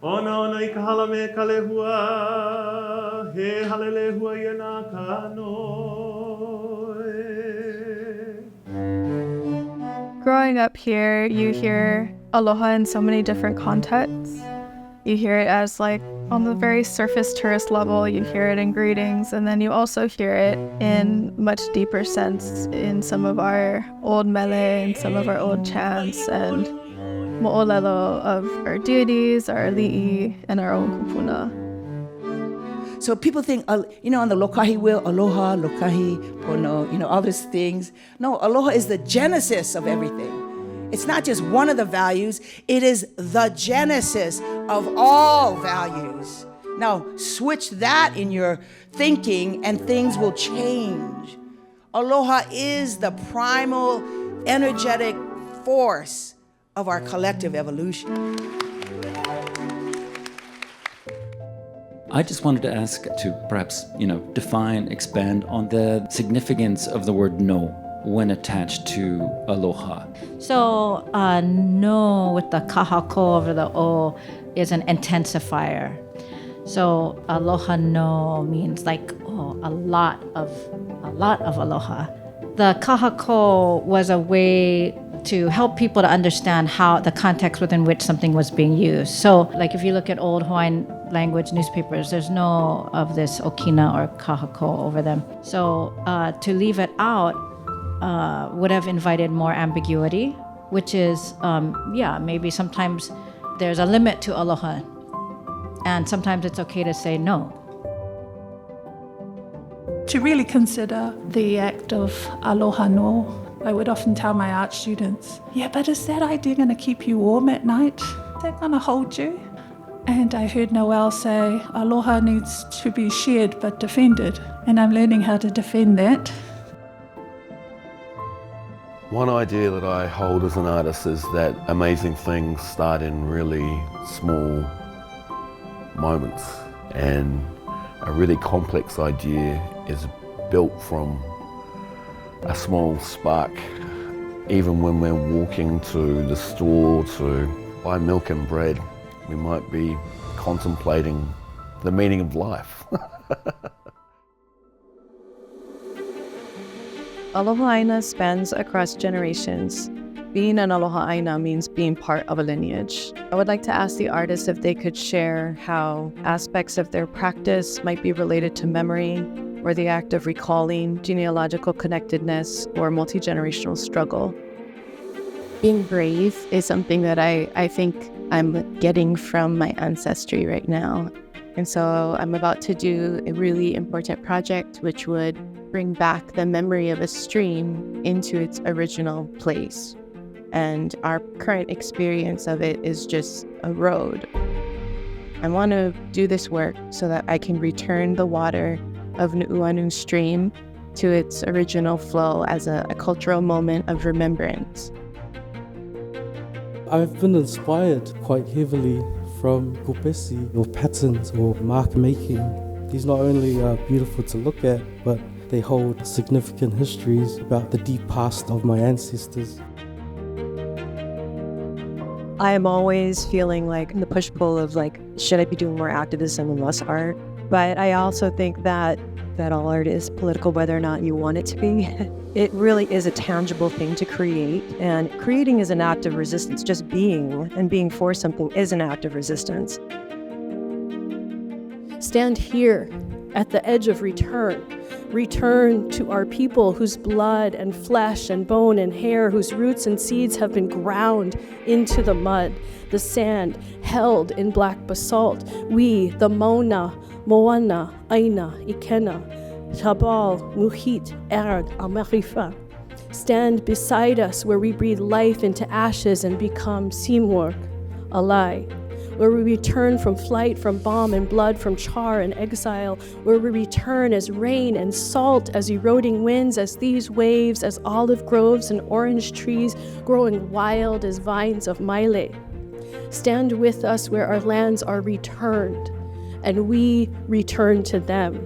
Ona ona I ka hala me ka lehua, he hale lehua ia nā kanoe. Growing up here, you hear aloha in so many different contexts. You hear it as like on the very surface tourist level, you hear it in greetings, and then you also hear it in much deeper sense in some of our old mele and some of our old chants and mo'olelo of our deities, our li'i, and our own kupuna. So people think, on the lokahi wheel, aloha, lokahi, pono, all these things. No, aloha is the genesis of everything. It's not just one of the values, it is the genesis of all values. Now, switch that in your thinking and things will change. Aloha is the primal, energetic force of our collective evolution. I just wanted to ask to perhaps, define, expand on the significance of the word no when attached to aloha. So no with the kahako over the o is an intensifier. So aloha no means like a lot of aloha. The kahako was a way to help people to understand how the context within which something was being used. So like if you look at old Hawaiian language newspapers, there's no of this okina or kahako over them. So to leave it out would have invited more ambiguity, which is, maybe sometimes there's a limit to aloha, and sometimes it's okay to say no. To really consider the act of aloha no, I would often tell my art students, but is that idea going to keep you warm at night? Is that going to hold you? And I heard Noel say, aloha needs to be shared but defended, and I'm learning how to defend that. One idea that I hold as an artist is that amazing things start in really small moments, and a really complex idea is built from a small spark. Even when we're walking to the store to buy milk and bread, we might be contemplating the meaning of life. Aloha Aina spans across generations. Being an Aloha Aina means being part of a lineage. I would like to ask the artists if they could share how aspects of their practice might be related to memory or the act of recalling genealogical connectedness or multi-generational struggle. Being brave is something that I think I'm getting from my ancestry right now. And so I'm about to do a really important project which would bring back the memory of a stream into its original place. And our current experience of it is just a road. I want to do this work so that I can return the water of Nu'uanu stream to its original flow as a cultural moment of remembrance. I've been inspired quite heavily from kupesi or patterns or mark making. These not only are beautiful to look at, but they hold significant histories about the deep past of my ancestors. I am always feeling like in the push-pull of like, should I be doing more activism and less art? But I also think that all art is political, whether or not you want it to be. It really is a tangible thing to create, and creating is an act of resistance. Just being and being for something is an act of resistance. Stand here at the edge of return. Return to our people whose blood and flesh and bone and hair, whose roots and seeds have been ground into the mud, the sand held in black basalt. We, the Mauna, Moana, Aina, Ikena, Tabal, Muhit, Erd, Amerifa, stand beside us where we breathe life into ashes and become Simurg, Alai, where we return from flight, from bomb and blood, from char and exile, where we return as rain and salt, as eroding winds, as these waves, as olive groves and orange trees growing wild as vines of Maile. Stand with us where our lands are returned, and we return to them.